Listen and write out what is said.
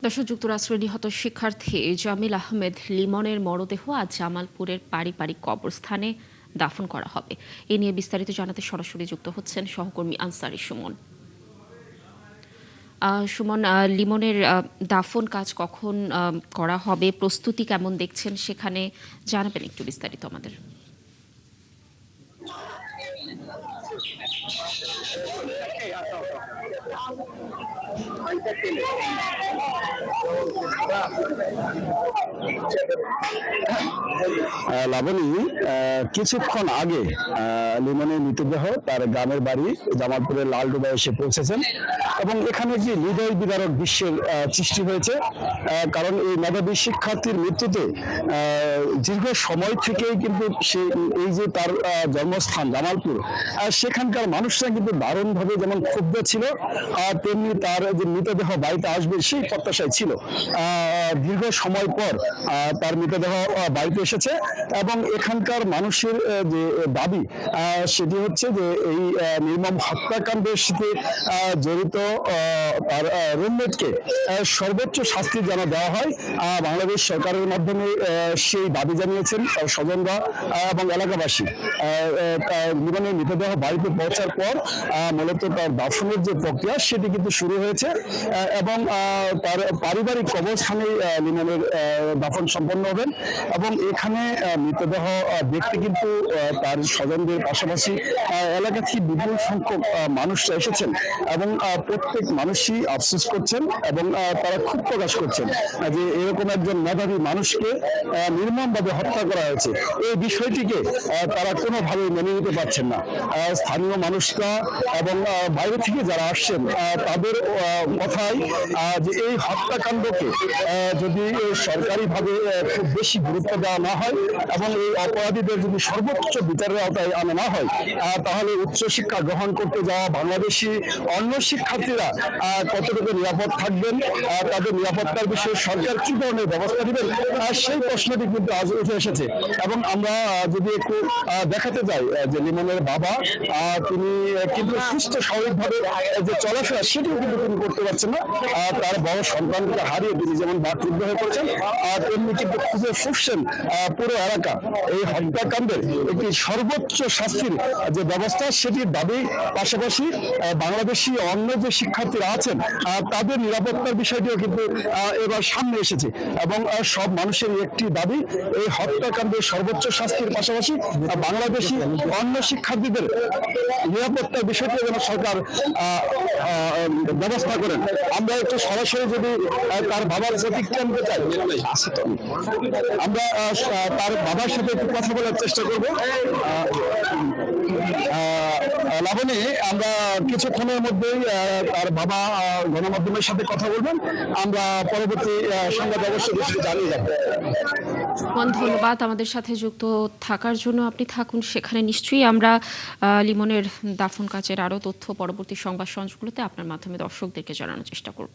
দর্শক, যুক্তরাষ্ট্রে নিহত শিক্ষার্থী জামিল আহমেদ লিমনের মরদেহ আজ জামালপুরের পারিবারিক কবরস্থানে দাফন করা হবে। এ নিয়ে বিস্তারিত জানাতে সরাসরি যুক্ত হচ্ছেন সহকর্মী আনসারি সুমন। সুমন, লিমনের দাফন কাজ কখন করা হবে, প্রস্তুতি কেমন দেখছেন সেখানে জানাবেন একটু বিস্তারিত আমাদের। লাবণী, কিছুক্ষণ আগে লিমনের মৃতদেহ তার গ্রামের বাড়ি জামালপুরের লালডোবায় এসে পৌঁছেছেন এবং এখানে যে হৃদয় বিদারক দৃশ্যের সৃষ্টি হয়েছে। কারণ এই মেধাবী শিক্ষার্থীর মৃত্যুতে দীর্ঘ সময় থেকেই কিন্তু সে এই যে তার জন্মস্থান জামালপুর, সেখানকার মানুষরা কিন্তু দারুণভাবে যেমন ক্ষুব্ধ ছিল, তেমনি তার যে মৃতদেহ বাড়িতে আসবে সেই প্রত্যাশায় ছিল। দীর্ঘ সময় পর তার মৃতদেহ বাড়িতে এসেছে এবং এখানকার মানুষের যে দাবি সেটি হচ্ছে যে এই নির্মম হত্যাকাণ্ডের সাথে জড়িত তার রুমমেটকে সর্বোচ্চ শাস্তি যেন দেওয়া হয়। বাংলাদেশ সরকারের মাধ্যমে সেই দাবি জানিয়েছেন তার স্বজনরা এবং এলাকাবাসী। লিমনের মৃতদেহ বাড়িতে পৌঁছার পর মূলত তার দাফনের যে প্রক্রিয়া সেটি কিন্তু শুরু হয়েছে এবং তার পারিবারিক কবরস্থানে লিমনের দাফন সম্পন্ন হবেন এবং এখানে মৃতদেহ দেখতে কিন্তু তার স্বজনদের পাশাপাশি এলাকা থেকে বিপুল সংখ্যক মানুষরা এসেছেন এবং প্রত্যেক মানুষই আফসোস করছেন এবং তারা খুব প্রকাশ করছেন যে এরকম একজন মেধাবী মানুষকে নির্মমভাবে হত্যা করা হয়েছে। এই বিষয়টিকে তারা কোনোভাবে মেনে নিতে পারছেন না। স্থানীয় মানুষরা এবং বাইরে থেকে যারা আসছেন তাদের কথাই যে এই হত্যাকাণ্ডকে যদি সরকারিভাবে খুব বেশি গুরুত্ব দেওয়া না হয় এবং এই অপরাধীদের যদি সর্বোচ্চ বিচারের আওতায় আনা না হয়, তাহলে উচ্চশিক্ষা গ্রহণ করতে যাওয়া বাংলাদেশি অন্য শিক্ষার্থীরা কতটুকু নিরাপদ থাকবেন, তাদের নিরাপত্তার বিষয়ে সরকার কি ধরনের ব্যবস্থা নেবেন, সেই প্রশ্নটি কিন্তু আজ উঠে এসেছে। এবং আমরা যদি একটু দেখাতে যাই যে লিমনের বাবা তিনি কিন্তু সুস্থ স্বাভাবিকভাবে যে চলাফেরা সেটিও কিন্তু তিনি করতে পারছেন না। তার বড় সন্তানকে হারিয়ে তিনি যেমন বাকরুদ্ধ হয়ে পড়েছেন, তেমনি কিন্তু খুঁজে ফুসছেন পুরো এলাকা। এই হত্যাকাণ্ডের একটি সর্বোচ্চ শাস্তির যে ব্যবস্থা সেটির দাবি পাশাপাশি বাংলাদেশি অন্য যে শিক্ষার্থীরা আছেন তাদের নিরাপত্তার বিষয়টিও কিন্তু এবার সামনে এসেছে এবং সব মানুষের একটি দাবি এই হত্যাকাণ্ডের সর্বোচ্চ শাস্তির পাশাপাশি বাংলাদেশি অন্য শিক্ষার্থীদের নিরাপত্তার বিষয়টি যেন সরকার ব্যবস্থা করেন। আমরা একটু সরাসরি যদি তার বাবার প্রতিক্রিয়া নিতে চাই, আমরা তার বাবার সাথে একটু কথা বলার চেষ্টা করব। লাবণী, আমরা কিছুক্ষণের মধ্যেই তার বাবা গণমাধ্যমের সাথে কথা বলবেন। আমরা পরবর্তী সংবাদ অবশ্যই জানিয়ে যাব। ধন্যবাদ আমাদের সাথে যুক্ত থাকার জন্য। আপনি থাকুন সেখানে, নিশ্চয়ই আমরা লিমনের দাফন কাজের আরও তথ্য পরবর্তী সংবাদ সংযোগগুলোতে আপনার মাধ্যমে দর্শকদেরকে জানানোর চেষ্টা করব।